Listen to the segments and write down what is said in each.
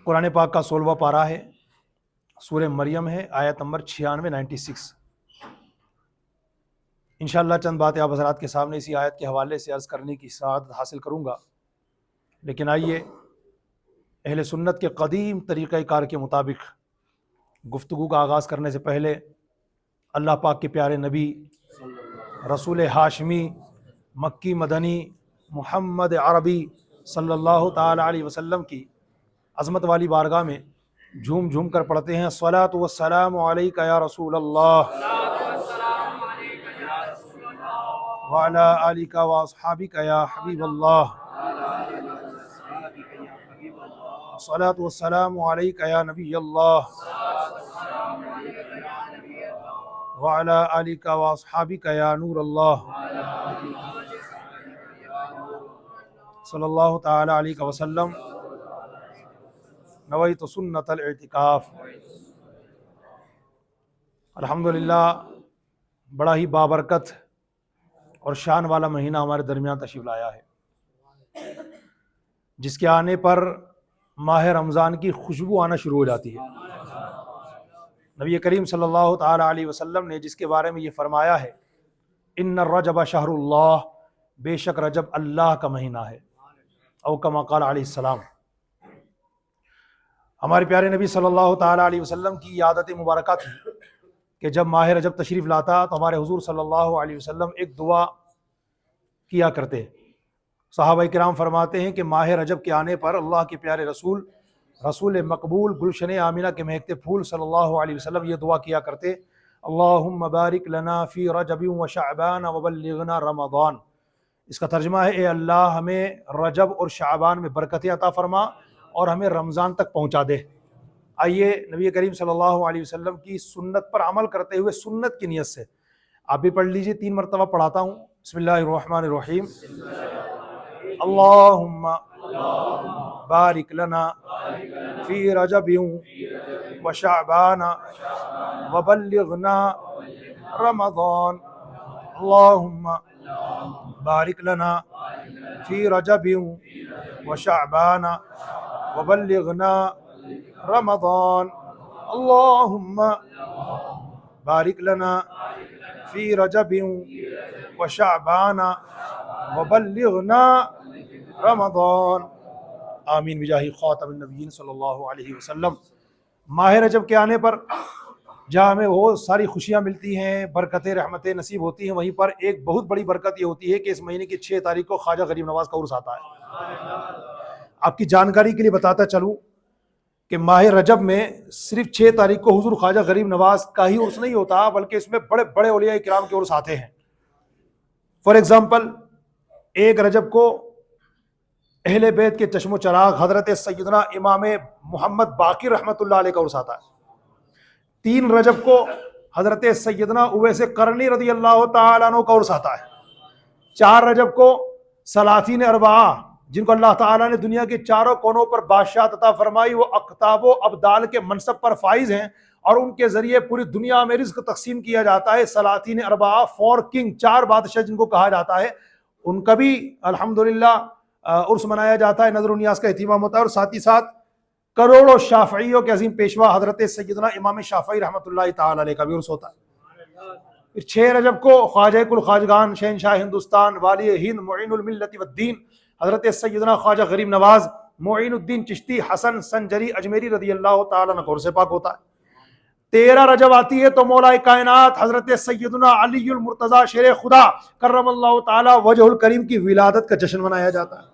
قرآن پاک کا 16واں پارہ ہے، سورہ مریم ہے، آیت نمبر 96 انشاءاللہ چند باتیں آپ حضرات کے سامنے اسی آیت کے حوالے سے عرض کرنے کی سعادت حاصل کروں گا، لیکن آئیے اہل سنت کے قدیم طریقہ کار کے مطابق گفتگو کا آغاز کرنے سے پہلے اللہ پاک کے پیارے نبی رسول ہاشمی مکی مدنی محمد عربی صلی اللہ تعالی علیہ وسلم کی عظمت والی بارگاہ میں جھوم جھوم کر پڑھتے ہیں الصلاۃ والسلام علیک یا رسول اللہ وعلی آلک واصحابک یا حبیب اللہ الصلاۃ والسلام علیک یا نبی اللہ وعلی آلک واصحابک یا نور اللہ صلی اللہ تعالی علیہ وسلم نویت سنت الاعتکاف۔ الحمدللہ بڑا ہی بابرکت اور شان والا مہینہ ہمارے درمیان تشریف لایا ہے، جس کے آنے پر ماہ رمضان کی خوشبو آنا شروع ہو جاتی ہے۔ نبی کریم صلی اللہ تعالی علیہ وسلم نے جس کے بارے میں یہ فرمایا ہے ان الرجب شہر اللہ، بے شک رجب اللہ کا مہینہ ہے، او کما قال علیہ السلام۔ ہمارے پیارے نبی صلی اللہ تعالی علیہ وسلم کی عادت مبارکہ تھی کہ جب ماہ رجب تشریف لاتا تو ہمارے حضور صلی اللہ علیہ وسلم ایک دعا کیا کرتے۔ صحابہ کرام فرماتے ہیں کہ ماہ رجب کے آنے پر اللہ کے پیارے رسول مقبول گلشن آمینہ کے مہکتے پھول صلی اللہ علیہ وسلم یہ دعا کیا کرتے، اللہم بارک لنا فی رجب و شعبان وبلغنا رمضان۔ اس کا ترجمہ ہے اے اللہ ہمیں رجب اور شعبان میں برکتیں عطا فرما اور ہمیں رمضان تک پہنچا دے۔ آئیے نبی کریم صلی اللہ علیہ وسلم کی سنت پر عمل کرتے ہوئے سنت کی نیت سے آپ بھی پڑھ لیجئے، 3 مرتبہ پڑھاتا ہوں۔ بسم اللہ الرحمن الرحیم، اللہم بارک لنا فی رجب و شعبان وبلغنا رمضان، اللہم بارک لنا فی رجب و شعبان وبلغنا رمضان، اللہم بارک لنا فی رجب و شعبان وبلغنا رمضان، آمین بجاہ خاتم النبیین صلی اللہ علیہ وسلم۔ ماہ رجب کے آنے پر جہاں ہمیں وہ ساری خوشیاں ملتی ہیں، برکتیں رحمتیں نصیب ہوتی ہیں، وہیں پر ایک بہت بڑی برکت یہ ہوتی ہے کہ اس مہینے کی 6 تاریخ کو خواجہ غریب نواز کا عرس آتا ہے۔ آپ کی جانکاری کے لیے بتاتا چلوں کہ ماہ رجب میں صرف 6 تاریخ کو حضور خواجہ غریب نواز کا ہی عرس نہیں ہوتا، بلکہ اس میں بڑے بڑے اولیاء کرام کے عرس آتے ہیں۔ فار ایگزامپل 1 رجب کو اہل بیت کے چشم و چراغ حضرت سیدنا امام محمد باقر رحمۃ اللہ علیہ کا عرس آتا ہے۔ 3 رجب کو حضرت سیدنا اویس قرنی رضی اللہ تعالیٰ عنہ کا عرس آتا ہے۔ 4 رجب کو سلاطین اربعہ جن کو اللہ تعالیٰ نے دنیا کے چاروں کونوں پر بادشاہت عطا فرمائی، وہ اقطاب و ابدال کے منصب پر فائز ہیں اور ان کے ذریعے پوری دنیا میں رزق تقسیم کیا جاتا ہے۔ سلاطین اربعہ 4 کنگ، 4 بادشاہ جن کو کہا جاتا ہے، ان کا بھی الحمدللہ عرس منایا جاتا ہے، نظر و نیاز کا اہتمام ہوتا ہے، اور ساتھ ہی ساتھ کروڑوں شافعیوں کے عظیم پیشوا حضرت سیدنا امام شافعی رحمۃ اللہ تعالی علیہ کا بھی عرس ہوتا ہے۔ پھر 6 رجب کو خواجہ کل خواجگان شہنشاہ ہندوستان والی ہند معین الملت والدین حضرت سیدنا خواجہ غریب نواز معین الدین چشتی حسن سنجری اجمیری رضی اللہ تعالیٰ عنہ کا عرس پاک ہوتا ہے۔ 13 رجب آتی ہے تو مولا کائنات حضرت سیدنا علی المرتضیٰ شیر خدا کرم اللہ تعالی وجہ الکریم کی ولادت کا جشن منایا جاتا ہے۔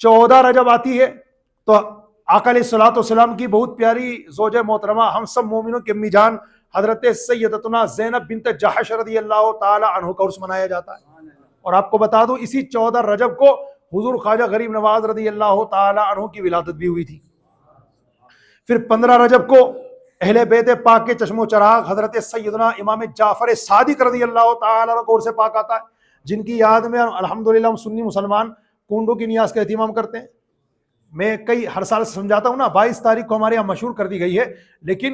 14 رجب آتی ہے تو آقا علیہ الصلوۃ والسلام کی بہت پیاری زوجہ محترمہ ہم سب مومنوں کی امی جان حضرت سیدتنا زینب بنت جحش رضی اللہ تعالی عنہ کا عرس منایا جاتا ہے۔ اور آپ کو بتا دوں اسی 14 رجب کو حضور خواجہ غریب نواز رضی اللہ تعالی عنہ کی ولادت بھی ہوئی تھی۔ پھر 15 رجب کو اہل بیت پاک کے چشم و چراغ حضرت سیدنا امام جعفر صادق رضی اللہ تعالی عنہ کو عرس پاک آتا ہے، جن کی یاد میں الحمدللہ ہم سنی مسلمان کنڈوں کی نیاز کا اہتمام کرتے ہیں۔ میں ہر سال سمجھاتا ہوں نا، 22 تاریخ کو ہمارے یہاں مشہور کر دی گئی ہے، لیکن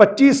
25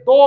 2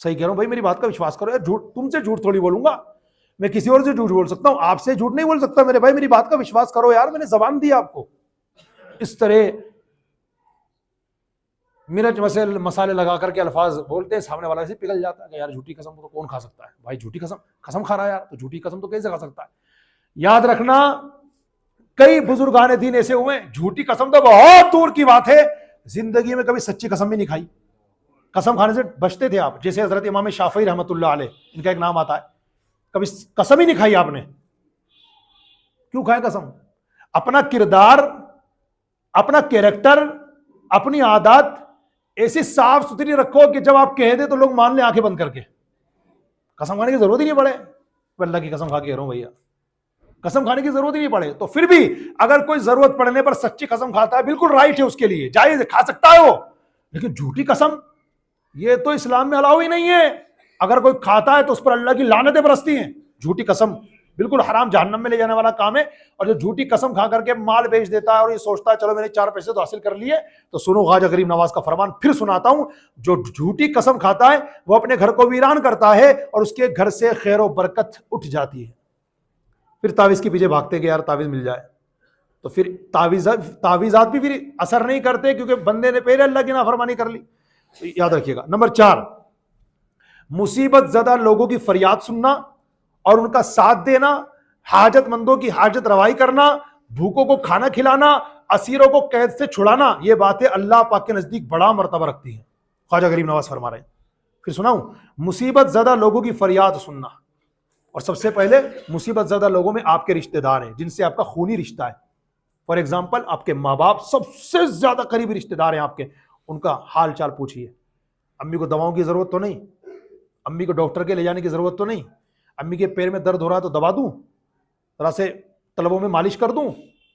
صحیح کہہ رہا ہوں بھائی، میری بات کا وشواس کرو یار، جھوٹ تم سے جھوٹ تھوڑی بولوں گا، میں کسی اور سے جھوٹ بول سکتا ہوں، آپ سے جھوٹ نہیں بول سکتا میرے بھائی، میری بات کا وشواس کرو یار، میں نے زبان دی آپ کو۔ اس طرح مرچ مسالے لگا کر کے الفاظ بولتے ہیں، سامنے والا سے پگھل جاتا ہے کہ یار جھوٹی قسم تو کون کھا سکتا ہے بھائی، جھوٹی قسم کھا رہا ہے یار، تو جھوٹی قسم تو کیسے کھا سکتا ہے؟ یاد رکھنا کئی بزرگان دین ایسے ہوئے ہیں، جھوٹی قسم تو بہت دور کی بات ہے، زندگی میں کبھی سچی قسم بھی نہیں کھائی، قسم کھانے سے بچتے تھے آپ، جیسے حضرت امام شافعی رحمۃ اللہ علیہ، ان کا ایک نام آتا ہے، کبھی قسم ہی نہیں کھائی آپ نے۔ کیوں کھائے قسم؟ اپنا کردار، اپنا کیریکٹر، اپنی عادات ایسی صاف ستھری رکھو کہ جب آپ کہہ دیں تو لوگ مان لیں آنکھیں بند کر کے، قسم کھانے کی ضرورت ہی نہیں پڑے، میں اللہ کی قسم کھا کے کہہ رہا ہوں بھیا، قسم کھانے کی ضرورت ہی نہیں پڑے۔ تو پھر بھی اگر کوئی ضرورت پڑنے پر سچی قسم کھاتا ہے، بالکل رائٹ ہے، اس کے لیے جائز ہے، کھا سکتا ہے وہ، لیکن جھوٹی قسم یہ تو اسلام میں الاؤ ہی نہیں ہے۔ اگر کوئی کھاتا ہے تو اس پر اللہ کی لعنتیں برستی ہیں۔ جھوٹی قسم بالکل حرام، جہنم میں لے جانے والا کام ہے۔ اور جو جھوٹی قسم کھا کر کے مال بیچ دیتا ہے اور یہ سوچتا ہے چلو میں نے 4 پیسے تو حاصل کر لیے، تو سنو خواجہ غریب نواز کا فرمان پھر سناتا ہوں، جو جھوٹی قسم کھاتا ہے وہ اپنے گھر کو ویران کرتا ہے اور اس کے گھر سے خیر و برکت اٹھ جاتی ہے۔ پھر تعویذ کے پیچھے بھاگتے کہ یار تعویذ مل جائے، تو پھر تعویذات بھی پھر اثر نہیں کرتے، کیونکہ بندے نے پہلے اللہ کی نافرمانی کر لی۔ یاد رکھیے گا۔ نمبر 4، مصیبت زدہ لوگوں کی فریاد سننا اور ان کا ساتھ دینا، حاجت مندوں کی حاجت روائی کرنا، بھوکوں کو کھانا کھلانا، اسیروں کو قید سے چھڑانا، یہ باتیں اللہ پاک کے نزدیک بڑا مرتبہ رکھتی ہیں۔ خواجہ غریب نواز فرما رہے ہیں، پھر سناؤں، مصیبت زدہ لوگوں کی فریاد سننا، اور سب سے پہلے مصیبت زدہ لوگوں میں آپ کے رشتہ دار ہیں، جن سے آپ کا خونی رشتہ ہے۔ فار ایگزامپل آپ کے ماں باپ سب سے زیادہ قریبی رشتہ دار ہیں آپ کے، ان کا حال چال پوچھیے۔ امی کو دواؤں کی ضرورت تو نہیں، امی کو ڈاکٹر کے لے جانے کی ضرورت تو نہیں، امی کے پیر میں درد ہو رہا ہے تو دبا دوں، ذرا سے طلبوں میں مالش کر دوں،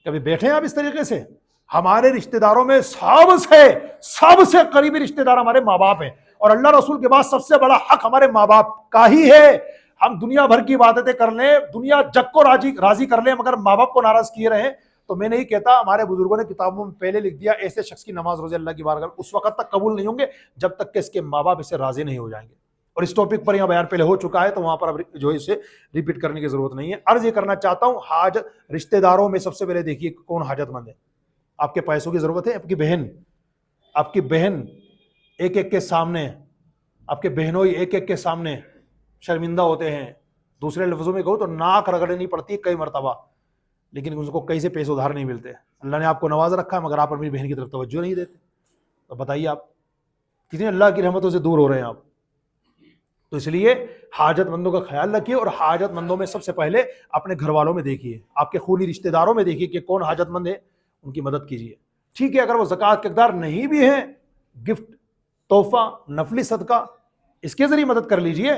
کبھی بیٹھے ہیں آپ اس طریقے سے؟ ہمارے رشتہ داروں میں سب سے قریبی رشتہ دار ہمارے ماں باپ ہیں، اور اللہ رسول کے بعد سب سے بڑا حق ہمارے ماں باپ کا ہی ہے۔ ہم دنیا بھر کی عبادتیں کر لیں، دنیا جگ کو راضی کر لیں، مگر ماں باپ کو ناراض کیے رہیں تو میں نہیں کہتا، ہمارے بزرگوں نے کتابوں میں پہلے لکھ دیا ایسے شخص کی نماز روزے اللہ کی بارگاہ میں اس وقت تک قبول نہیں ہوں گے جب تک کہ اس کے ماں باپ اسے راضی نہیں ہو جائیں گے۔ اور اس ٹاپک پر یہاں بیان پہلے ہو چکا ہے، تو وہاں پر اب جو اسے ریپیٹ کرنے کی ضرورت نہیں ہے۔ عرض یہ کرنا چاہتا ہوں، حاجت رشتہ داروں میں سب سے پہلے دیکھیے کون حاجت مند ہے۔ آپ کے پیسوں کی ضرورت ہے، آپ کی بہن ایک ایک کے سامنے، آپ کے بہنوئی ایک ایک کے سامنے شرمندہ ہوتے ہیں، دوسرے لفظوں میں کہو تو ناک رگڑنی پڑتی کئی مرتبہ، لیکن اس کو کہیں سے پیسے ادھار نہیں ملتے۔ اللہ نے آپ کو نواز رکھا ہے مگر آپ اپنی بہن کی طرف توجہ نہیں دیتے، تو بتائیے آپ کتنے اللہ کی رحمتوں سے دور ہو رہے ہیں آپ۔ تو اس لیے حاجت مندوں کا خیال رکھیے، اور حاجت مندوں میں سب سے پہلے اپنے گھر والوں میں دیکھیے، آپ کے خونی رشتہ داروں میں دیکھیے کہ کون حاجت مند ہے، ان کی مدد کیجیے۔ ٹھیک ہے، اگر وہ زکوٰۃ کے اقدار نہیں بھی ہیں، گفٹ، تحفہ، نفلی صدقہ، اس کے ذریعے مدد کر لیجیے۔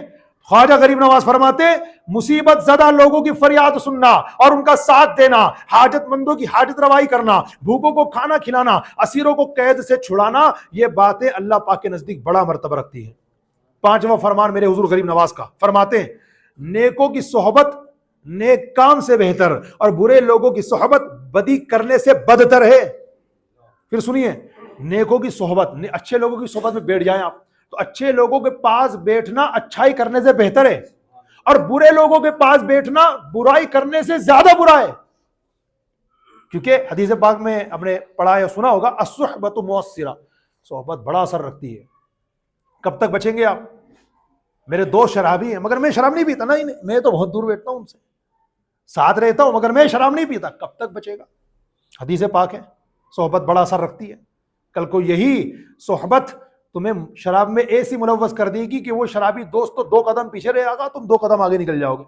خواجہ غریب نواز فرماتے، مصیبت زدہ لوگوں کی فریاد سننا اور ان کا ساتھ دینا، حاجت مندوں کی حاجت روائی کرنا، بھوکوں کو کھانا کھلانا، اسیروں کو قید سے چھڑانا، یہ باتیں اللہ پاک کے نزدیک بڑا مرتبہ رکھتی ہیں۔ 5واں فرمان میرے حضور غریب نواز کا، فرماتے ہیں نیکوں کی صحبت نیک کام سے بہتر اور برے لوگوں کی صحبت بدی کرنے سے بدتر ہے۔ پھر سنیے، نیکوں کی صحبت، اچھے لوگوں کی صحبت میں بیٹھ جائیں آپ، تو اچھے لوگوں کے پاس بیٹھنا اچھائی کرنے سے بہتر ہے، اور برے لوگوں کے پاس بیٹھنا برائی کرنے سے زیادہ برا ہے۔ کیونکہ حدیث پاک میں آپ نے پڑھا یا سنا ہوگا، الصحبۃ مؤثرہ، صحبت بڑا اثر رکھتی ہے۔ کب تک بچیں گے آپ؟ میرے دوست شرابی ہیں مگر میں شراب نہیں پیتا، نہیں میں تو بہت دور بیٹھتا ہوں ان سے، ساتھ رہتا ہوں مگر میں شراب نہیں پیتا، کب تک بچے گا؟ حدیث پاک ہے صحبت بڑا اثر رکھتی ہے۔ کل کو یہی صحبت تمہیں شراب میں ایسی ملوث کر دے گی کہ وہ شرابی دوست تو 2 قدم پیچھے رہے گا، تم 2 قدم آگے نکل جاؤ گے۔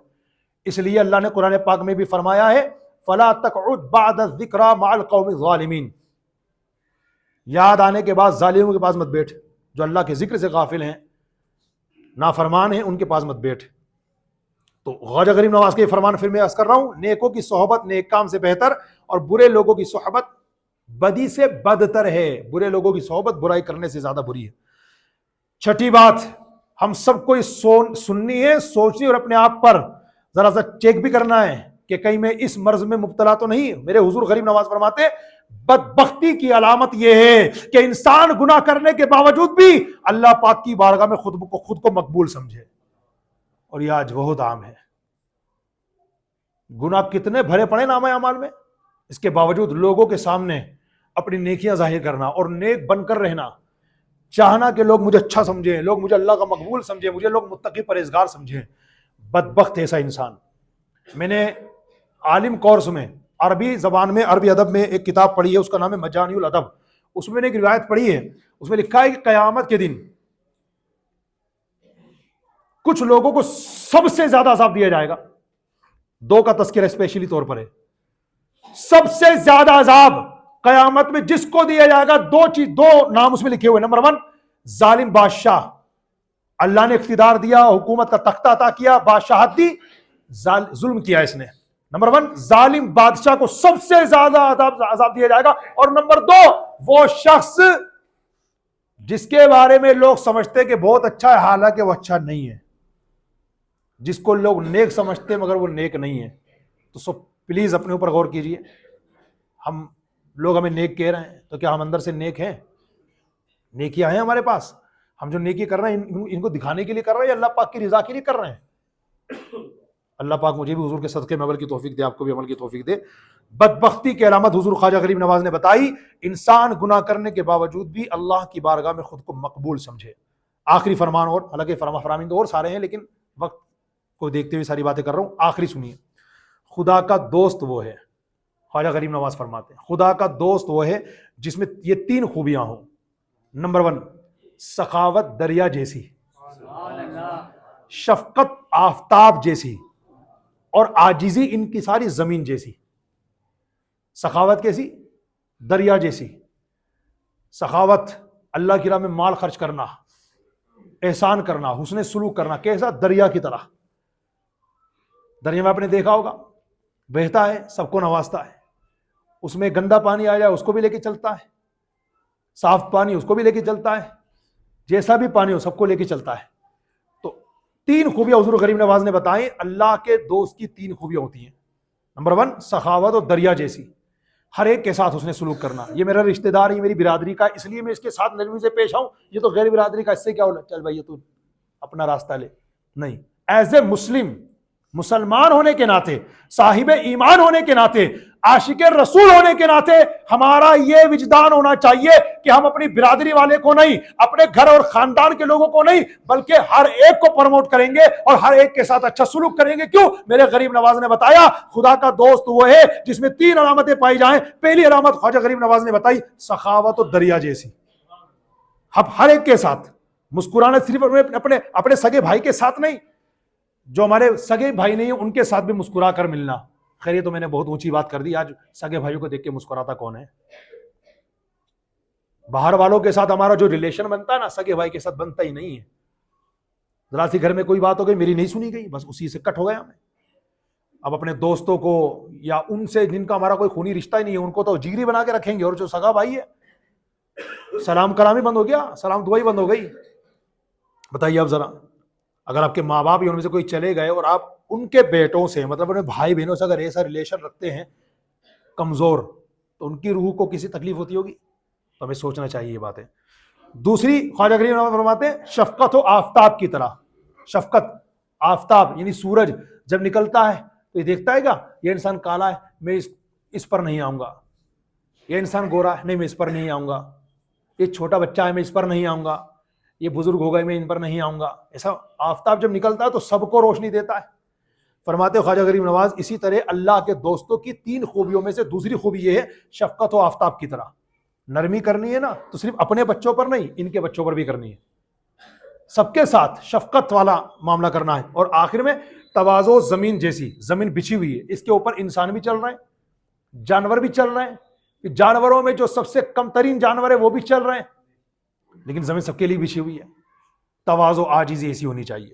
اس لیے اللہ نے قرآن پاک میں بھی فرمایا ہے، فَلَا تَقْعُدْ بَعْدَ الذِّكْرَىٰ مَعَ الْقَوْمِ الظَّالِمِينَ، یاد آنے کے بعد ظالموں کے پاس مت بیٹھ، جو اللہ کے ذکر سے غافل ہیں، نافرمان ہیں، ان کے پاس مت بیٹھ۔ تو خواجہ غریب نواز کے فرمان پھر میں عرض کر رہا ہوں، نیکوں کی صحبت نیک کام سے بہتر اور برے لوگوں کی صحبت بدی سے بدتر ہے، برے لوگوں کی صحبت برائی کرنے سے زیادہ بری ہے۔ 6ٹھی بات ہم سب کو سننی ہے، سوچنی، اور اپنے آپ پر ذرا سا چیک بھی کرنا ہے کہ کہیں میں اس مرض میں مبتلا تو نہیں۔ میرے حضور غریب نواز فرماتے بدبختی کی علامت یہ ہے کہ انسان گناہ کرنے کے باوجود بھی اللہ پاک کی بارگاہ میں خود کو مقبول سمجھے، اور یہ آج بہت عام ہے۔ گناہ کتنے بھرے پڑے نامہ اعمال میں، اس کے باوجود لوگوں کے سامنے اپنی نیکیاں ظاہر کرنا اور نیک بن کر رہنا، چاہنا کہ لوگ مجھے اچھا سمجھیں، لوگ مجھے اللہ کا مقبول سمجھیں، مجھے لوگ متقی پرہیزگار سمجھیں۔ بدبخت ایسا انسان۔ میں نے عالم کورس میں عربی زبان میں، عربی ادب میں ایک کتاب پڑھی ہے، اس کا نام ہے مجانی الادب۔ اس میں نے ایک روایت پڑھی ہے، اس میں لکھا ہے کہ قیامت کے دن کچھ لوگوں کو سب سے زیادہ عذاب دیا جائے گا۔ دو کا تذکرہ اسپیشلی طور پر ہے، سب سے زیادہ عذاب قیامت میں جس کو دیا جائے گا، دو نام اس میں لکھے ہوئے۔ نمبر 1 ظالم بادشاہ، اللہ نے اقتدار دیا، حکومت کا تختہ عطا کیا، بادشاہت دی، ظلم کیا اس نے۔ نمبر 1 ظالم بادشاہ کو سب سے زیادہ عذاب دیا جائے گا۔ اور نمبر 2 وہ شخص جس کے بارے میں لوگ سمجھتے کہ بہت اچھا ہے، حالانکہ وہ اچھا نہیں ہے، جس کو لوگ نیک سمجھتے مگر وہ نیک نہیں ہے۔ تو پلیز اپنے اوپر غور کیجئے، ہم لوگ ہمیں نیک کہہ رہے ہیں تو کیا ہم اندر سے نیک ہیں؟ نیکیاں ہیں ہمارے پاس؟ ہم جو نیکی کر رہے ہیں ان کو دکھانے کے لیے کر رہے ہیں یا اللہ پاک کی رضا کے لیے کر رہے ہیں؟ اللہ پاک مجھے بھی حضور کے صدقے میں عمل کی توفیق دے، آپ کو بھی عمل کی توفیق دے۔ بدبختی کی علامت حضور خواجہ غریب نواز نے بتائی، انسان گناہ کرنے کے باوجود بھی اللہ کی بارگاہ میں خود کو مقبول سمجھے۔ آخری فرمان، اور حالانکہ فرامین تو اور سارے ہیں لیکن وقت کو دیکھتے ہوئے ساری باتیں کر رہا ہوں، آخری سنیے۔ خدا کا دوست وہ ہے، خواجہ غریب نواز فرماتے ہیں، خدا کا دوست وہ ہے جس میں یہ 3 خوبیاں ہوں۔ نمبر 1 سخاوت دریا جیسی، شفقت آفتاب جیسی، اور عاجزی ان کی ساری زمین جیسی۔ سخاوت کیسی؟ دریا جیسی۔ سخاوت اللہ کی راہ میں مال خرچ کرنا، احسان کرنا، حسن سلوک کرنا، کیسا؟ دریا کی طرح۔ دریا میں آپ نے دیکھا ہوگا بہتا ہے، سب کو نوازتا ہے، اس میں گندا پانی آ جائے اس کو بھی لے کے چلتا ہے، صاف پانی اس کو بھی لے کے چلتا ہے، جیسا بھی پانی ہو سب کو لے کے چلتا ہے۔ تو 3 خوبیاں حضور غریب نواز نے بتائیں، اللہ کے دوست کی 3 خوبیاں ہوتی ہیں۔ نمبر 1 سخاوت اور دریا جیسی، ہر ایک کے ساتھ اس نے سلوک کرنا۔ یہ میرا رشتہ دار ہے، یہ میری برادری کا ہے، اس لیے میں اس کے ساتھ نرمی سے پیش آؤں، یہ تو غیر برادری کا، اس سے کیا ہونا، چل بھائی یہ تو اپنا راستہ لے۔ نہیں، ایز اے مسلمان ہونے کے ناطے، صاحب ایمان ہونے کے ناطے، عاشق رسول ہونے کے ناطے ہمارا یہ وجدان ہونا چاہیے کہ ہم اپنی برادری والے کو نہیں، اپنے گھر اور خاندان کے لوگوں کو نہیں، بلکہ ہر ایک کو پروموٹ کریں گے اور ہر ایک کے ساتھ اچھا سلوک کریں گے۔ کیوں؟ میرے غریب نواز نے بتایا خدا کا دوست وہ ہے جس میں 3 علامتیں پائی جائیں۔ پہلی علامت خواجہ غریب نواز نے بتائی، سخاوت و دریا جیسی۔ اب ہر ایک کے ساتھ مسکرانا، صرف اپنے سگے بھائی کے ساتھ نہیں، جو ہمارے سگے بھائی نہیں ہیں ان کے ساتھ بھی مسکرا کر ملنا۔ خیر یہ تو میں نے بہت اونچی بات کر دی، آج سگے بھائیوں کو دیکھ کے مسکراتا کون ہے؟ باہر والوں کے ساتھ ہمارا جو ریلیشن بنتا ہے نا، سگے بھائی کے ساتھ بنتا ہی نہیں ہے۔ ذرا سی گھر میں کوئی بات ہو گئی، میری نہیں سنی گئی، بس اسی سے کٹ ہو گیا میں۔ اب اپنے دوستوں کو یا ان سے جن کا ہمارا کوئی خونی رشتہ ہی نہیں ہے ان کو تو جگری بنا کے رکھیں گے، اور جو سگا بھائی ہے سلام کلامی بند ہو گیا، سلام دعائی بند ہو گئی۔ بتائیے اب ذرا، اگر آپ کے ماں باپ یا ان میں سے کوئی چلے گئے اور آپ ان کے بیٹوں سے، مطلب اپنے بھائی بہنوں سے اگر ایسا ریلیشن رکھتے ہیں کمزور، تو ان کی روح کو کسی تکلیف ہوتی ہوگی؟ تو ہمیں سوچنا چاہیے یہ باتیں۔ دوسری خواجہ غریب نواز فرماتے ہیں شفقت و آفتاب کی طرح۔ شفقت، آفتاب یعنی سورج جب نکلتا ہے تو یہ دیکھتا ہے گا یہ انسان کالا ہے، میں اس پر نہیں آؤں گا، یہ انسان گورا ہے، نہیں میں اس پر نہیں آؤں گا، یہ چھوٹا بچہ ہے میں اس پر نہیں آؤں گا، یہ بزرگ ہو گئے میں ان پر نہیں آؤں گا۔ ایسا آفتاب جب نکلتا ہے تو سب کو روشنی دیتا ہے۔ فرماتے خواجہ غریب نواز اسی طرح اللہ کے دوستوں کی 3 خوبیوں میں سے دوسری خوبی یہ ہے شفقت و آفتاب کی طرح۔ نرمی کرنی ہے نا تو صرف اپنے بچوں پر نہیں، ان کے بچوں پر بھی کرنی ہے، سب کے ساتھ شفقت والا معاملہ کرنا ہے۔ اور آخر میں تواضع زمین جیسی، زمین بچھی ہوئی ہے، اس کے اوپر انسان بھی چل رہے ہیں، جانور بھی چل رہے ہیں، جانوروں میں جو سب سے کم ترین جانور ہے وہ بھی چل رہے ہیں، لیکن زمین سب کے لیے بچھی ہوئی ہے۔ تواضع عاجزی ایسی ہونی چاہیے۔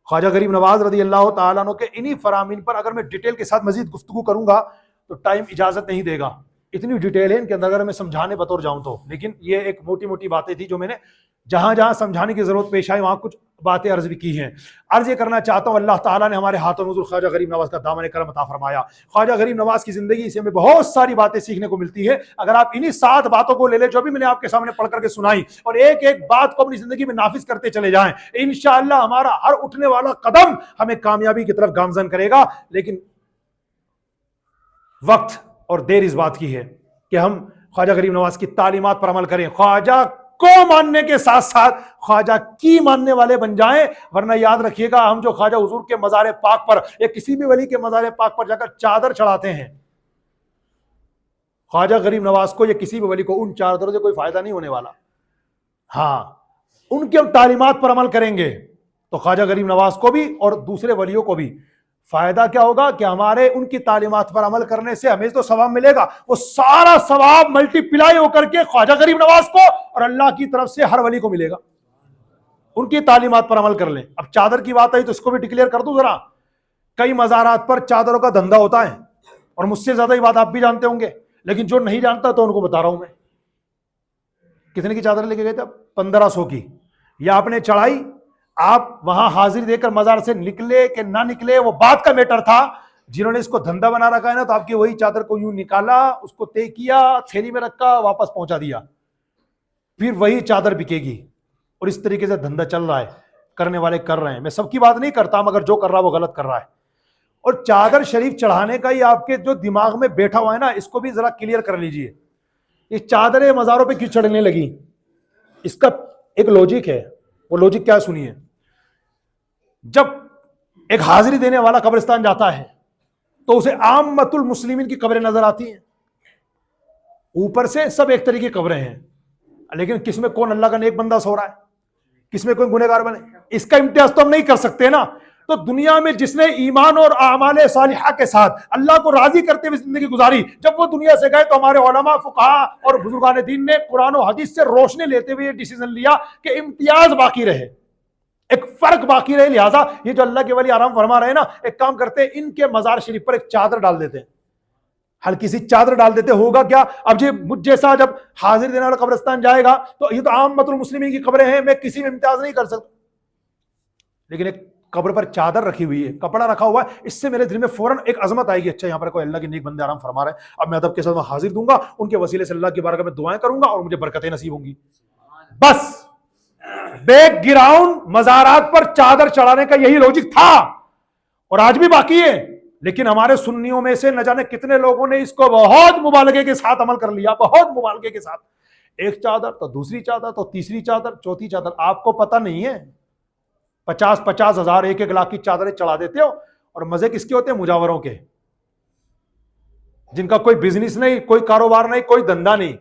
خواجہ غریب نواز رضی اللہ تعالیٰ عنہ کے انہی فرامین پر اگر میں ڈیٹیل کے ساتھ مزید گفتگو کروں گا تو ٹائم اجازت نہیں دے گا، اتنی ڈیٹیل ہے ان کے اندر اگر میں سمجھانے بطور جاؤں تو، لیکن یہ ایک موٹی موٹی باتیں تھی جو میں نے جہاں جہاں سمجھانے کی ضرورت پیش آئی وہاں کچھ باتیں عرض بھی کی ہیں. عرض یہ کرنا چاہتا ہوں اللہ تعالیٰ نے ہمارے ہاتھوں میں حضور خواجہ غریب نواز کا دامن کرم عطا فرمایا. خواجہ غریب نواز کی زندگی سے ہمیں بہت ساری باتیں سیکھنے کو ملتی ہے. اگر آپ انہی 7 باتوں کو لے لیں جو بھی میں نے آپ کے سامنے پڑھ کر کے سنائی اور ایک ایک بات کو اپنی زندگی میں نافذ کرتے چلے جائیں, انشاءاللہ ہمارا ہر اٹھنے والا قدم ہمیں کامیابی کی طرف گامزن کرے گا. لیکن وقت اور دیر اس بات کی ہے کہ ہم خواجہ غریب نواز کی تعلیمات پر عمل کریں, خواجہ کو ماننے کے ساتھ ساتھ خواجہ کی ماننے والے بن جائیں. ورنہ یاد رکھیے گا ہم جو خواجہ حضور کے مزار پاک پر یا کسی بھی ولی کے مزار پاک پر جا کر چادر چڑھاتے ہیں, خواجہ غریب نواز کو یا کسی بھی ولی کو ان چادروں سے کوئی فائدہ نہیں ہونے والا. ہاں, ان کے تعلیمات پر عمل کریں گے تو خواجہ غریب نواز کو بھی اور دوسرے ولیوں کو بھی فائدہ کیا ہوگا کہ ہمارے ان کی تعلیمات پر عمل کرنے سے ہمیں تو ثواب ملے گا, وہ سارا ثواب ملٹی پلائی ہو کر کے خواجہ غریب نواز کو اور اللہ کی طرف سے ہر ولی کو ملے گا. ان کی تعلیمات پر عمل کر لیں. اب چادر کی بات آئی تو اس کو بھی ڈکلیئر کر دوں ذرا. کئی مزارات پر چادروں کا دھندا ہوتا ہے اور مجھ سے زیادہ یہ بات آپ بھی جانتے ہوں گے, لیکن جو نہیں جانتا تو ان کو بتا رہا ہوں میں. کتنے کی چادر لے کے گئے تھے؟ 1500 کی. یا آپ نے چڑھائی, آپ وہاں حاضری دے کر مزار سے نکلے کہ نہ نکلے وہ بات کا میٹر تھا. جنہوں نے اس کو دھندا بنا رکھا ہے نا, تو آپ کی وہی چادر کو یوں نکالا, اس کو طے کیا, تھیلی میں رکھا, واپس پہنچا دیا, پھر وہی چادر بکے گی. اور اس طریقے سے دھندا چل رہا ہے, کرنے والے کر رہے ہیں. میں سب کی بات نہیں کرتا, مگر جو کر رہا ہے وہ غلط کر رہا ہے. اور چادر شریف چڑھانے کا ہی آپ کے جو دماغ میں بیٹھا ہوا ہے نا, اس کو بھی ذرا کلیئر کر لیجئے. یہ چادریں مزاروں پہ کیوں چڑھنے لگی؟ اس کا ایک لوجک ہے. وہ لوجک کیا سنیے. جب ایک حاضری دینے والا قبرستان جاتا ہے تو اسے عامت المسلمین کی قبریں نظر آتی ہیں. اوپر سے سب ایک طریقے کی قبریں ہیں, لیکن کس میں کون اللہ کا نیک بندہ سو رہا ہے, کس میں کوئی گنہگار بنے, اس کا امتیاز تو ہم نہیں کر سکتے نا. تو دنیا میں جس نے ایمان اور اعمال صالحہ کے ساتھ اللہ کو راضی کرتے ہوئے زندگی گزاری, جب وہ دنیا سے گئے تو ہمارے علماء, فقہاء اور بزرگان دین نے قرآن و حدیث سے روشنی لیتے ہوئے یہ ڈیسیژن لیا کہ امتیاز باقی رہے, ایک فرق باقی رہے. لہٰذا یہ جو اللہ کے ولی آرام فرما رہے ہیں نا, ایک کام کرتے ہیں, ان کے مزار شریف پر ایک چادر ڈال دیتے ہیں, ہلکی سی چادر ڈال دیتے. ہوگا کیا, اب یہ مجھ جیسا جب حاضر دینے والا قبرستان جائے گا تو یہ تو عامت المسلمین کی قبریں ہیں, میں کسی میں امتیاز نہیں کر سکتا. لیکن ایک قبر پر چادر رکھی ہوئی ہے, کپڑا رکھا ہوا ہے, اس سے میرے دل میں فوراً ایک عظمت آئے گی, اچھا یہاں پر کوئی اللہ کے نیک بندے آرام فرما رہے ہیں, اب میں ادب کے ساتھ حاضر دوں گا, ان کے وسیلے سے اللہ کی بارگاہ میں دعائیں کروں گا اور مجھے برکتیں نصیب ہوں گی. بس بیک گراؤنڈ مزارات پر چادر چڑھانے کا یہی لوجک تھا اور آج بھی باقی ہے. لیکن ہمارے سنیوں میں سے نہ جانے کتنے لوگوں نے اس کو بہت مبالغے کے ساتھ عمل کر لیا, بہت مبالغے کے ساتھ. ایک چادر تو دوسری چادر تو تیسری چادر چوتھی چادر. آپ کو پتہ نہیں ہے 50-50 ہزار 1-1 لاکھ کی چادریں چڑھا دیتے ہو, اور مزے کس کے ہوتے ہیں؟ مجاوروں کے, جن کا کوئی بزنس نہیں, کوئی کاروبار نہیں, کوئی دھندا نہیں,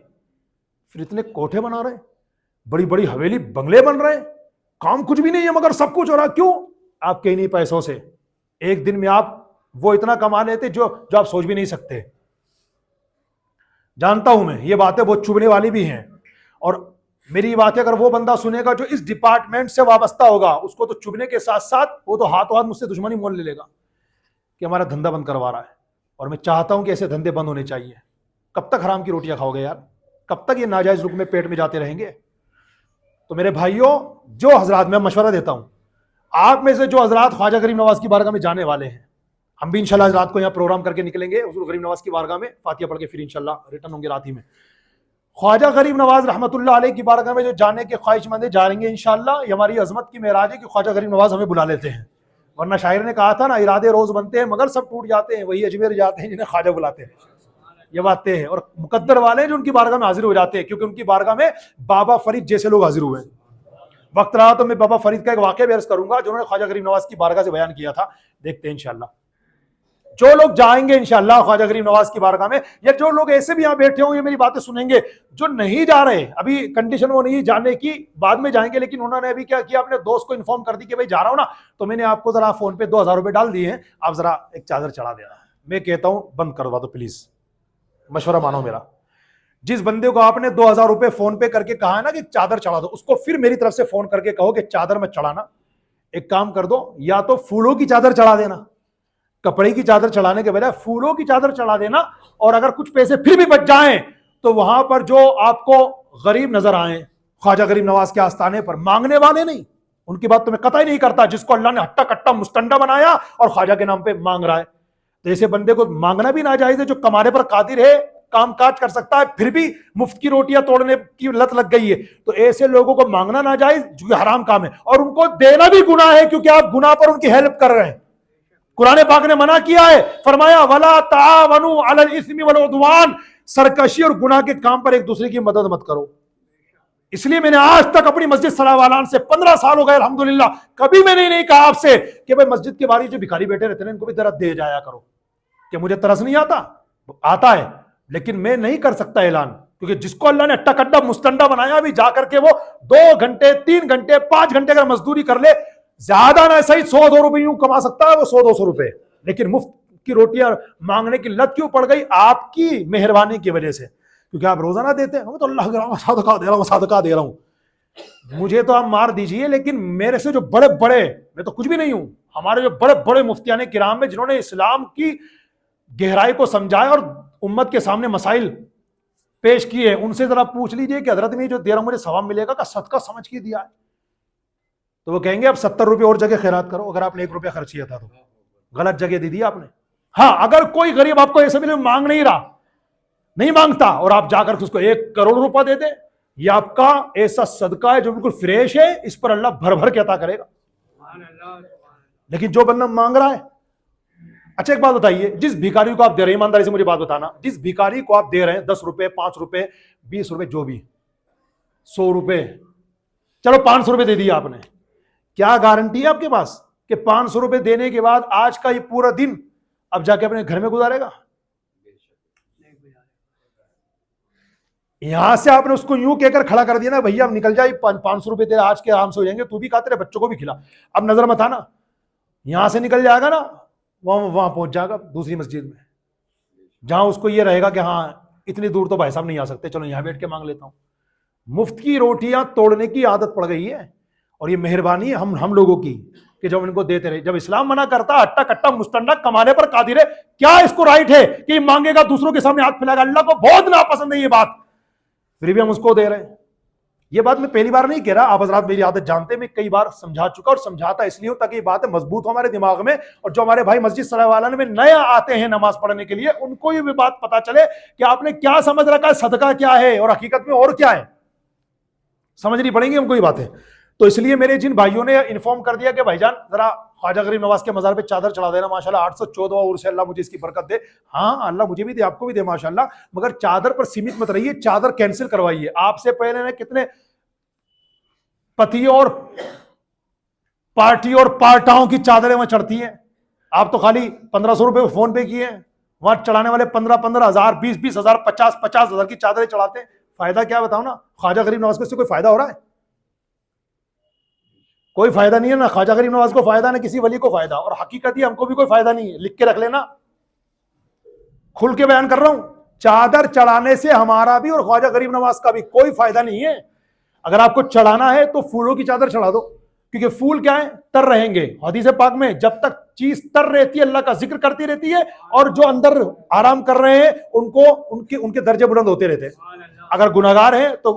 پھر اتنے کوٹھے بنا رہے ہیں, بڑی بڑی حویلی بنگلے بن رہے ہیں, کام کچھ بھی نہیں ہے مگر سب کچھ ہو رہا. کیوں؟ آپ کے انہی پیسوں سے ایک دن میں آپ وہ اتنا کما لیتے جو آپ سوچ بھی نہیں سکتے. جانتا ہوں میں یہ باتیں بہت چبھنے والی بھی ہیں, اور میری باتیں اگر وہ بندہ سنے گا جو اس ڈپارٹمنٹ سے وابستہ ہوگا, اس کو تو چبھنے کے ساتھ ساتھ وہ تو ہاتھوں ہاتھ مجھ سے دشمنی مول لے گا کہ ہمارا دھندا بند کروا رہا ہے. اور میں چاہتا ہوں کہ ایسے دھندے بند ہونے چاہیے. کب تک حرام کی روٹیاں کھاؤ گے یار؟ کب تک یہ ناجائز لقمے پیٹ میں جاتے رہیں گے؟ تو میرے بھائیوں, جو حضرات, میں مشورہ دیتا ہوں, آپ میں سے جو حضرات خواجہ غریب نواز کی بارگاہ میں جانے والے ہیں, ہم بھی انشاءاللہ حضرات کو یہاں پروگرام کر کے نکلیں گے حضور غریب نواز کی بارگاہ میں, فاتحہ پڑھ کے پھر انشاءاللہ ریٹرن ہوں گے رات ہی میں. خواجہ غریب نواز رحمۃ اللہ علیہ کی بارگاہ میں جو جانے کے خواہش مند جائیں گے انشاءاللہ. یہ ہماری عظمت کی معراج ہے کہ خواجہ غریب نواز ہمیں بلا لیتے ہیں, ورنہ شاعر نے کہا تھا نا, ارادے روز بنتے ہیں مگر سب ٹوٹ جاتے ہیں, وہی اجمیر جاتے ہیں جنہیں خواجہ بلاتے ہیں. یہ باتیں ہیں, اور مقدر والے ہیں جو ان کی بارگاہ میں حاضر ہو جاتے ہیں, کیونکہ ان کی بارگاہ میں بابا فرید جیسے لوگ حاضر ہوئے ہیں. وقت رہا تو میں بابا فرید کا ایک واقعہ بھی عرض کروں گا جنہوں نے خواجہ غریب نواز کی بارگاہ سے بیان کیا تھا. دیکھتے ہیں انشاءاللہ جو لوگ جائیں گے انشاءاللہ خواجہ غریب نواز کی بارگاہ میں, یا جو لوگ ایسے بھی یہاں بیٹھے ہوں یہ میری باتیں سنیں گے, جو نہیں جا رہے, ابھی کنڈیشن وہ نہیں جانے کی, بعد میں جائیں گے, لیکن انہوں نے ابھی کیا کیا, اپنے دوست کو انفارم کر دی کہ بھائی جا رہا ہوں نا, تو میں نے آپ کو ذرا فون پہ 2000 روپے ڈال دیے ہیں, آپ ذرا ایک چادر چڑھا دینا. میں کہتا ہوں بند کروا دو پلیز, مشورہ مانو میرا. جس بندے کو آپ نے 2000 روپے فون پے کر کے کہا ہے نا کہ چادر چڑھا دو, اس کو پھر میری طرف سے فون کر کے کہو کہ چادر میں چڑھانا. ایک کام کر دو, یا تو پھولوں کی چادر چڑھا دینا, کپڑے کی چادر چڑھانے کے بجائے پھولوں کی چادر چڑھا دینا, اور اگر کچھ پیسے پھر بھی بچ جائیں تو وہاں پر جو آپ کو غریب نظر آئیں, خواجہ غریب نواز کے آستانے پر مانگنے والے نہیں، ان کی بات تو میں قطعی نہیں کرتا، جس کو اللہ نے ہٹا کٹا مستنڈا بنایا اور خواجہ کے نام پہ مانگ رہا ہے، تو ایسے بندے کو مانگنا بھی ناجائز ہے جو کمانے پر قادر ہے، کام کاج کر سکتا ہے، پھر بھی مفت کی روٹیاں توڑنے کی لت لگ گئی ہے، تو ایسے لوگوں کو مانگنا ناجائز جو حرام کام ہے، اور ان کو دینا بھی گناہ ہے کیونکہ آپ گناہ پر ان کی ہیلپ کر رہے ہیں۔ قرآن پاک نے منع کیا ہے، فرمایا وَلَا تَعَاوَنُوا عَلَى الْإِثْمِ وَالْعُدْوَانِ، سرکشی اور گناہ کے کام پر ایک دوسرے کی مدد مت کرو۔ اس لیے میں نے آج تک اپنی مسجد صلاح والان سے 15 سال ہو گئے الحمدللہ، کبھی میں نے نہیں کہا آپ سے کہ بھائی مسجد کے باہر جو بھکاری بیٹھے رہتے ہیں ان کو بھی درد دے جایا کرو، کہ مجھے ترس نہیں آتا ہے، لیکن میں نہیں کر سکتا اعلان، کیونکہ جس کو اللہ نے اٹا کٹا مستنڈا بنایا، بھی جا کر کے وہ 2 گھنٹے 3 گھنٹے 5 گھنٹے اگر مزدوری کر لے، زیادہ نہ صحیح 100-200 روپے یوں کما سکتا ہے وہ 100-200 روپے، لیکن مفت کی روٹیاں مانگنے کی لت کیوں پڑ گئی؟ آپ کی مہربانی کی وجہ سے، کیونکہ آپ روزانہ دیتے ہیں، ہم تو اللہ صدقہ دے رہا ہوں، مجھے تو آپ مار دیجئے، لیکن میرے سے جو بڑے بڑے، میں تو کچھ بھی نہیں ہوں، ہمارے جو بڑے بڑے مفتیان کرام میں جنہوں نے اسلام کی گہرائی کو سمجھایا اور امت کے سامنے مسائل پیش کیے، ان سے ذرا پوچھ لیجئے کہ حضرت میں جو دے رہا ہوں مجھے ثواب ملے گا کہ صدقہ سمجھ کے دیا ہے؟ تو وہ کہیں گے اب 70 روپے اور جگہ خیرات کرو، اگر آپ نے 1 روپیہ خرچ کیا تھا تو غلط جگہ دے دی آپ نے۔ ہاں اگر کوئی غریب آپ کو ایسے بھی مانگ نہیں رہا، نہیں مانگتا، اور آپ جا کر اس کو 1 کروڑ روپیہ دے دیں، یہ آپ کا ایسا صدقہ ہے جو بالکل فریش ہے، اس پر اللہ بھر بھر کے عطا کرے گا۔ لیکن جو بندہ مانگ رہا ہے، اچھا ایک بات بتائیے، جس بھیکاری کو آپ دے رہے ہیں، ایمانداری سے مجھے بات بتانا، جس بھیکاری کو آپ دے رہے ہیں 10 روپے 5 روپے 20 روپے جو بھی 100 روپے، چلو 500 روپے دے دیا آپ نے، کیا گارنٹی ہے آپ کے پاس کہ 500 روپے دینے کے بعد آج کا یہ پورا دن اب جا کے اپنے گھر میں گزارے گا؟ یہاں سے آپ نے اس کو یوں کہہ کر کھڑا کر دیا نا، بھیا اب نکل جائے، 500 روپے تیرے آج کے آرام سے ہو جائیں گے، تو بھی کھا تیرے بچوں کو بھی کھلا، اب نظر مت آنا، یہاں سے نکل جائے گا نا، وہاں پہنچ جائے گا دوسری مسجد میں، جہاں اس کو یہ رہے گا کہ ہاں اتنی دور تو بھائی صاحب نہیں آ سکتے، چلو یہاں بیٹھ کے مانگ لیتا ہوں۔ مفت کی روٹیاں توڑنے کی عادت پڑ گئی ہے، اور یہ مہربانی ہے ہم لوگوں کی کہ جب ان کو دیتے رہے۔ جب اسلام منع کرتا اٹا کٹا مستنڈا کمانے پر قادر ہے، کیا اس کو رائٹ ہے کہ یہ مانگے گا دوسروں کے سامنے ہاتھ پھیلائے گا؟ اللہ کو بہت ناپسند ہے یہ بات، پھر بھی ہم اس کو دے رہے ہیں۔ یہ بات میں پہلی بار نہیں کہہ رہا، آپ حضرات میری عادت جانتے ہیں، میں کئی بار سمجھا چکا، اور سمجھاتا اس لیے ہوں تاکہ یہ باتیں مضبوط ہو ہمارے دماغ میں، اور جو ہمارے بھائی مسجد صلاح والان میں نیا آتے ہیں نماز پڑھنے کے لیے، ان کو یہ بھی بات پتا چلے کہ آپ نے کیا سمجھ رکھا ہے صدقہ کیا ہے اور حقیقت میں اور کیا ہے، سمجھنی پڑیں گی ہم کو یہ باتیں۔ تو اس لیے میرے جن بھائیوں نے انفارم کر دیا کہ بھائی جان ذرا خواجہ غریب نواز کے مزار پہ چادر چڑھا دینا، ماشاءاللہ 814 اور سے اللہ مجھے اس کی برکت دے، ہاں اللہ مجھے بھی دے، آپ کو بھی دے ماشاءاللہ، مگر چادر پر سیمت مت رہیے، چادر کینسل کروائیے۔ آپ سے پہلے نے کتنے پتی اور پارٹی اور پارٹاؤں کی چادریں وہاں چڑھتی ہیں، آپ تو خالی 1500 روپے فون پے کیے ہیں، وہاں چڑھانے والے 15 ہزار 20 ہزار 50 ہزار کی چادریں چڑھاتے ہیں، فائدہ کیا بتاؤ نا؟ خواجہ غریب نواز کو اس سے کوئی فائدہ ہو رہا ہے؟ کوئی فائدہ نہیں ہے، نہ خواجہ غریب نواز کو فائدہ، نہ کسی ولی کو فائدہ، اور حقیقت ہی ہم کو بھی کوئی فائدہ نہیں ہے، لکھ کے رکھ لینا، کھل کے بیان کر رہا ہوں، چادر چڑھانے سے ہمارا بھی اور خواجہ غریب نواز کا بھی کوئی فائدہ نہیں ہے۔ اگر آپ کو چڑھانا ہے تو پھولوں کی چادر چڑھا دو، کیونکہ پھول کیا ہے؟ تر رہیں گے، حدیث پاک میں جب تک چیز تر رہتی ہے اللہ کا ذکر کرتی رہتی ہے، اور جو اندر آرام کر رہے ہیں ان کے درجے بلند ہوتے رہتے ہیں۔ اگر گناہگار ہیں تو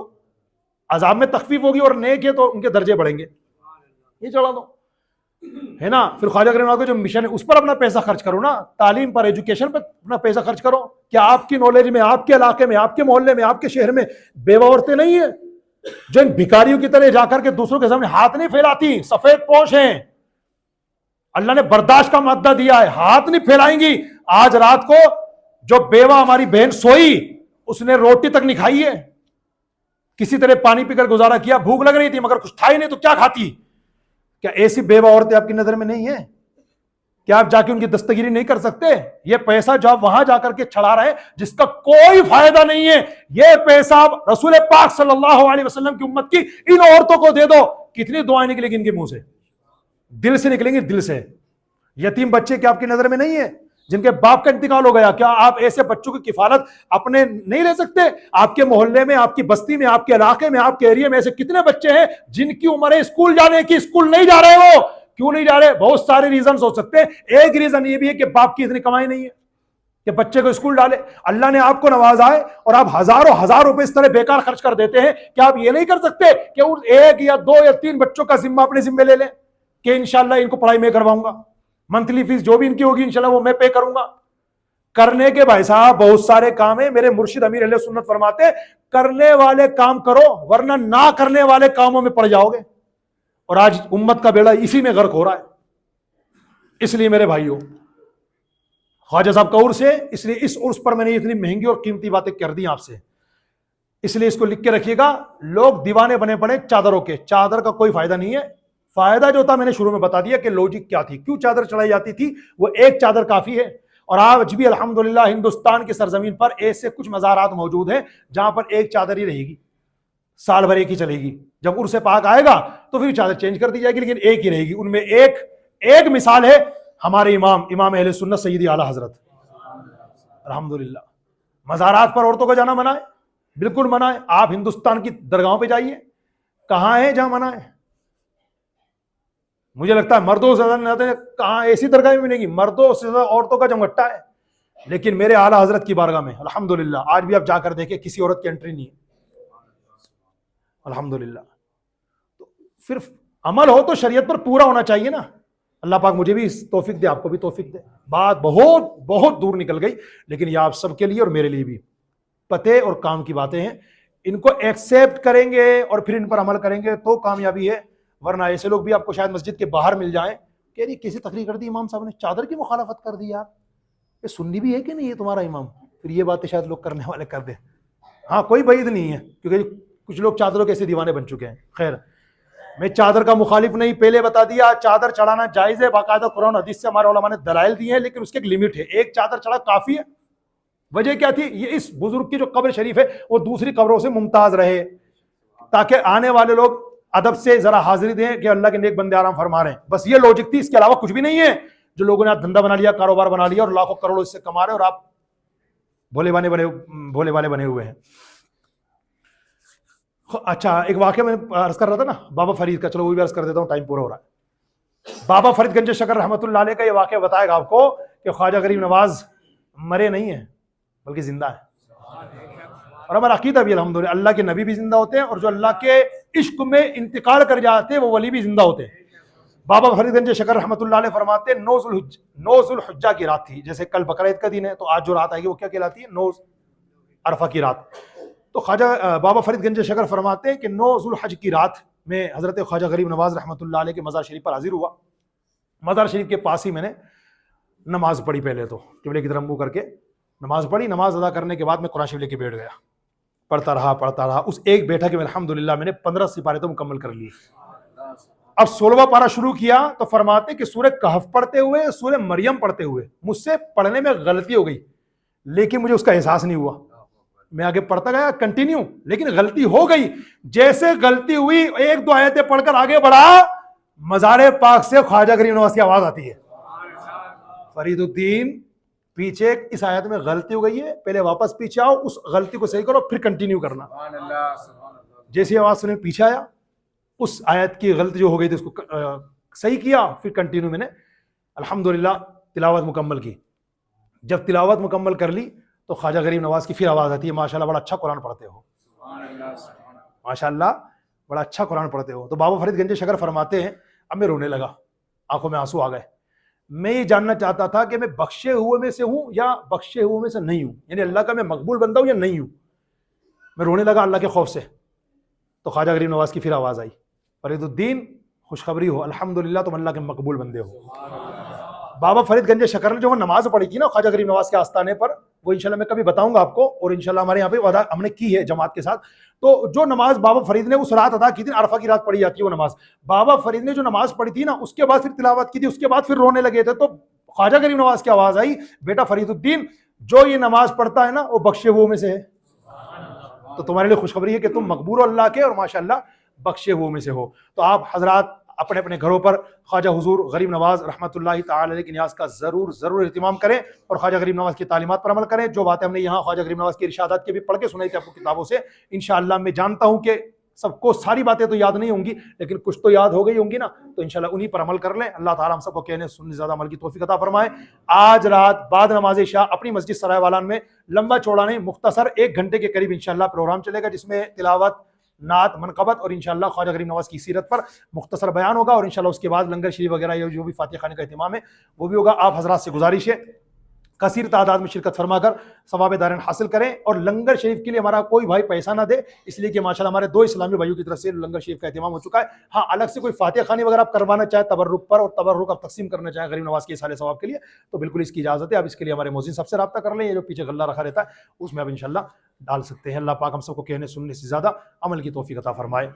عذاب میں تخفیف ہوگی، اور نیک ہے تو ان کے درجے بڑھیں گے، یہ چڑھا دو، ہے نا؟ پھر خواجہ غریب نواز کا جو مشن ہے اس پر اپنا پیسہ خرچ کرو نا، تعلیم پر، ایجوکیشن پر اپنا پیسہ خرچ کرو۔ کیا آپ کی نالج میں، آپ کے علاقے میں، آپ کے محلے میں، آپ کے شہر میں بیوہ عورتیں نہیں ہیں جو ان بھکاریوں کی طرح جا کر کے دوسروں کے سامنے ہاتھ نہیں پھیلاتی؟ سفید پوش ہیں، اللہ نے برداشت کا مادہ دیا ہے، ہاتھ نہیں پھیلائیں گی۔ آج رات کو جو بیوہ ہماری بہن سوئی، اس نے روٹی تک نہیں کھائی ہے، کسی طرح پانی پی کر گزارا کیا، بھوک لگ رہی تھی مگر کچھ تھا ہی نہیں تو کیا کھاتی؟ کیا ایسی بیوہ عورتیں آپ کی نظر میں نہیں ہیں؟ کیا آپ جا کے ان کی دستگیری نہیں کر سکتے؟ یہ پیسہ جو آپ وہاں جا کر کے چھڑا رہے ہیں جس کا کوئی فائدہ نہیں ہے، یہ پیسہ آپ رسول پاک صلی اللہ علیہ وسلم کی امت کی ان عورتوں کو دے دو، کتنی دعائیں نکلیں گی ان کے منہ سے، دل سے نکلیں گی، دل سے۔ یتیم بچے کیا آپ کی نظر میں نہیں ہیں جن کے باپ کا انتقال ہو گیا؟ کیا آپ ایسے بچوں کی کفالت اپنے نہیں لے سکتے؟ آپ کے محلے میں، آپ کی بستی میں، آپ کے علاقے میں، آپ کے ایریا میں ایسے کتنے بچے ہیں جن کی عمر ہے اسکول جانے کی، اسکول نہیں جا رہے؟ وہ کیوں نہیں جا رہے؟ بہت سارے ریزنز ہو سکتے ہیں، ایک ریزن یہ بھی ہے کہ باپ کی اتنی کمائی نہیں ہے، کہ بچے کو اسکول ڈالے. اللہ نے آپ کو نوازا ہے اور آپ ہزاروں ہزار روپے اس طرح بیکار خرچ کر دیتے ہیں کہ آپ یہ نہیں کر سکتے کہ ایک یا دو یا تین بچوں کا ذمہ اپنے ذمہ لے لیں کہ انشاءاللہ ان کو پڑھائی میں کرواؤں گا, منتھلی فیس جو بھی ان کی ہوگی انشاءاللہ وہ میں پے کروں گا. کرنے کے بھائی صاحب بہت سارے کام ہیں. میرے مرشد امیر اہل سنت فرماتے ہیں کرنے والے کام کرو ورنہ نہ کرنے والے کاموں میں پڑ جاؤ گے. اور آج امت کا بیڑا اسی میں غرق ہو رہا ہے. اس لیے میرے بھائیوں, خواجہ صاحب کا عرس ہے, اس لیے اس عرس پر میں نے اتنی مہنگی اور قیمتی باتیں کر دی آپ سے, اس لیے اس کو لکھ کے رکھیے گا. لوگ دیوانے بنے پڑے چادروں کے. چادر کا کوئی فائدہ نہیں ہے. فائدہ جو تھا میں نے شروع میں بتا دیا کہ لوجک کیا تھی, کیوں چادر چڑھائی جاتی تھی. وہ ایک چادر کافی ہے. اور آج بھی الحمدللہ ہندوستان کی سرزمین پر ایسے کچھ مزارات موجود ہیں جہاں پر ایک چادر ہی رہے گی, سال بھر ایک ہی چلے گی. جب عرس پاک آئے گا تو پھر چادر چینج کر دی جائے گی, لیکن ایک ہی رہے گی. ان میں ایک مثال ہے ہمارے امام اہل سنت سیدی اعلیٰ حضرت الحمدللہ. مزارات پر عورتوں کا جانا منع ہے, بالکل منع ہے. آپ ہندوستان کی درگاہوں پہ جائیے, کہاں ہے جہاں منع ہے؟ مجھے لگتا ہے مردوں سے زیادہ کہاں ایسی درگاہیں ملیں گی, مردوں سے زیادہ عورتوں کا جمگٹا ہے. لیکن میرے اعلیٰ حضرت کی بارگاہ میں الحمدللہ آج بھی آپ جا کر دیکھیں کسی عورت کی انٹری نہیں ہے الحمدللہ. تو پھر عمل ہو تو شریعت پر پورا ہونا چاہیے نا. اللہ پاک مجھے بھی توفیق دے, آپ کو بھی توفیق دے. بات بہت بہت دور نکل گئی, لیکن یہ آپ سب کے لیے اور میرے لیے بھی پتے اور کام کی باتیں ہیں. ان کو ایکسیپٹ کریں گے اور پھر ان پر عمل کریں گے تو کامیابی ہے. ورنہ ایسے لوگ بھی آپ کو شاید مسجد کے باہر مل جائیں کہ نہیں کیسی تقریر کر دی امام صاحب نے, چادر کی مخالفت کر دی. یار یہ سنی بھی ہے کہ نہیں یہ تمہارا امام؟ پھر یہ باتیں شاید لوگ کرنے والے کر دیں. ہاں کوئی بعید نہیں ہے, کیونکہ کچھ لوگ چادروں کے ایسے دیوانے بن چکے ہیں. خیر میں چادر کا مخالف نہیں, پہلے بتا دیا چادر چڑھانا جائز ہے, باقاعدہ قرآن حدیث سے ہمارے علماء نے دلائل دی ہیں, لیکن اس کی ایک لمٹ ہے. ایک چادر چڑھا کافی ہے. وجہ کیا تھی؟ یہ اس بزرگ کی جو قبر شریف ہے وہ دوسری قبروں سے ممتاز رہے, تاکہ آنے والے لوگ ادب سے ذرا حاضری دیں کہ اللہ کے نیک بندے آرام فرما رہے ہیں. بس یہ لوجک تھی, اس کے علاوہ کچھ بھی نہیں ہے. جو لوگوں نے دھندا بنا لیا, کاروبار بنا لیا اور لاکھوں کروڑوں اس سے کما رہے ہیں, اور آپ بھولے والے بنے ہوئے ہیں. اچھا ایک واقعہ میں عرض کر رہا تھا نا بابا فرید کا, چلو وہ بھی عرض کر دیتا ہوں, ٹائم پورا ہو رہا ہے. بابا فرید گنج شکر رحمۃ اللہ علیہ کا یہ واقعہ بتائے گا آپ کو کہ خواجہ غریب نواز مرے نہیں ہیں بلکہ زندہ ہے. اور ہمارا عقیدہ بھی الحمدللہ اللہ کے نبی بھی زندہ ہوتے ہیں, اور جو اللہ کے عشق میں انتقال کر جاتے ہیں وہ ولی بھی زندہ ہوتے ہیں. بابا فرید گنج شکر رحمۃ اللہ علیہ فرماتے ہیں 9 ذوالحجہ کی رات تھی. جیسے کل بقرعید کا دن ہے تو آج جو رات آئے گی وہ کیا کہلاتی ہے؟ 9 عرفہ کی رات. تو خواجہ بابا فرید گنج شکر فرماتے ہیں کہ 9 ذوالحج کی رات میں حضرت خواجہ غریب نواز رحمۃ اللہ علیہ کے مزار شریف پر حاضر ہوا. مزار شریف کے پاس ہی میں نے نماز پڑھی. پہلے تو قبلے کی طرف منہ کر کے نماز پڑھی. نماز ادا کرنے کے بعد میں قرآن شریف لے کے بیٹھ گیا. پڑھتا رہا. اس ایک بیٹھا کہ الحمدللہ میں نے 15 سپارے تو مکمل کر لیے. اب 16واں پارہ شروع کیا تو فرماتے کہ سورہ کہف پڑھتے ہوئے, سورہ مریم پڑھتے ہوئے مجھ سے پڑھنے میں غلطی ہو گئی, لیکن مجھے اس کا احساس نہیں ہوا. میں آگے پڑھتا گیا کنٹینیو, لیکن غلطی ہو گئی. جیسے غلطی ہوئی 1-2 آیتیں پڑھ کر آگے بڑھا, مزار پاک سے خواجہ غریب نواز کی آواز آتی ہے, فرید الدین پیچھے اس آیت میں غلطی ہو گئی ہے, پہلے واپس پیچھے آؤ, اس غلطی کو صحیح کرو پھر کنٹینیو کرنا. جیسی آواز سنے پیچھے آیا, اس آیت کی غلطی جو ہو گئی تھی اس کو صحیح کیا, پھر کنٹینیو میں نے الحمدللہ تلاوت مکمل کی. جب تلاوت مکمل کر لی تو خواجہ غریب نواز کی پھر آواز آتی ہے, ماشاءاللہ بڑا اچھا قرآن پڑھتے ہو, ماشاءاللہ بڑا اچھا قرآن پڑھتے ہو. تو بابا فرید گنج شکر فرماتے ہیں اب میں رونے لگا, آنکھوں میں آنسو آ گئے. میں یہ جاننا چاہتا تھا کہ میں بخشے ہوئے میں سے ہوں یا بخشے ہوئے میں سے نہیں ہوں, یعنی اللہ کا میں مقبول بندہ ہوں یا نہیں ہوں. میں رونے لگا اللہ کے خوف سے. تو خواجہ غریب نواز کی پھر آواز آئی, فرید الدین خوشخبری ہو, الحمدللہ تم اللہ کے مقبول بندے ہو. بابا فرید گنج شکر نے جو وہ نماز پڑھی تھی نا خواجہ غریب نواز کے آستانے پر, وہ انشاءاللہ میں کبھی بتاؤں گا آپ کو, اور انشاءاللہ ہمارے یہاں پہ وعدہ ہم نے کی ہے جماعت کے ساتھ. تو جو نماز بابا فرید نے اس رات ادا کی تھی, عرفہ کی رات پڑھی جاتی ہے وہ نماز, بابا فرید نے جو نماز پڑھی تھی نا اس کے بعد پھر تلاوت کی تھی, اس کے بعد پھر رونے لگے تھے. تو خواجہ غریب نواز کی آواز آئی, بیٹا فرید الدین جو یہ نماز پڑھتا ہے نا وہ بخشے ہوئے میں سے ہے. تو تمہارے لیے خوشخبری ہے کہ تم مقبول ہو اللہ کے, اور ماشاءاللہ بخشے ہوئے میں سے ہو. تو آپ حضرات اپنے اپنے گھروں پر خواجہ حضور غریب نواز رحمۃ اللہ تعالی علیہ کی نیاز کا ضرور اہتمام کریں, اور خواجہ غریب نواز کی تعلیمات پر عمل کریں. جو باتیں ہم نے یہاں خواجہ غریب نواز کی ارشادات کے بھی پڑھ کے سنائی تھی آپ کو کتابوں سے, انشاءاللہ میں جانتا ہوں کہ سب کو ساری باتیں تو یاد نہیں ہوں گی لیکن کچھ تو یاد ہو گئی ہوں گی نا، تو انشاءاللہ انہی پر عمل کر لیں. اللہ تعالیٰ ہم سب کو کہنے سننے زیادہ عمل کی توفیق عطا فرمائے. آج رات بعد نماز عشاء اپنی مسجد سرائے والان میں لمبا چوڑا نہیں مختصر 1 گھنٹے کے قریب انشاءاللہ پروگرام چلے گا، جس میں تلاوت، نعت، منقبت اور انشاءاللہ خواجہ غریب نواز کی سیرت پر مختصر بیان ہوگا. اور انشاءاللہ اس کے بعد لنگر شریف وغیرہ یہ جو بھی فاتحہ خانے کا اہتمام ہے وہ بھی ہوگا. آپ حضرات سے گزارش ہے کثیر تعداد میں شرکت فرما کر ثواب دارین حاصل کریں. اور لنگر شریف کے لیے ہمارا کوئی بھائی پیسہ نہ دے، اس لیے کہ ماشاءاللہ ہمارے 2 اسلامی بھائیوں کی طرف سے لنگر شریف کا اہتمام ہو چکا ہے. ہاں الگ سے کوئی فاتحہ خانی وغیرہ آپ کروانا چاہے تبرک پر، اور تبرک آپ تقسیم کرنا چاہیں غریب نواز کے اصال ثواب کے لیے، تو بالکل اس کی اجازت ہے. آپ اس کے لیے ہمارے مؤذن صاحب سے رابطہ کر لیں، یہ جو پیچھے غلہ رکھا رہتا ہے اس میں آپ انشاءاللہ ڈال سکتے ہیں. اللہ پاک ہم سب کو کہنے سننے سے زیادہ عمل کی توفیق عطا فرمائے.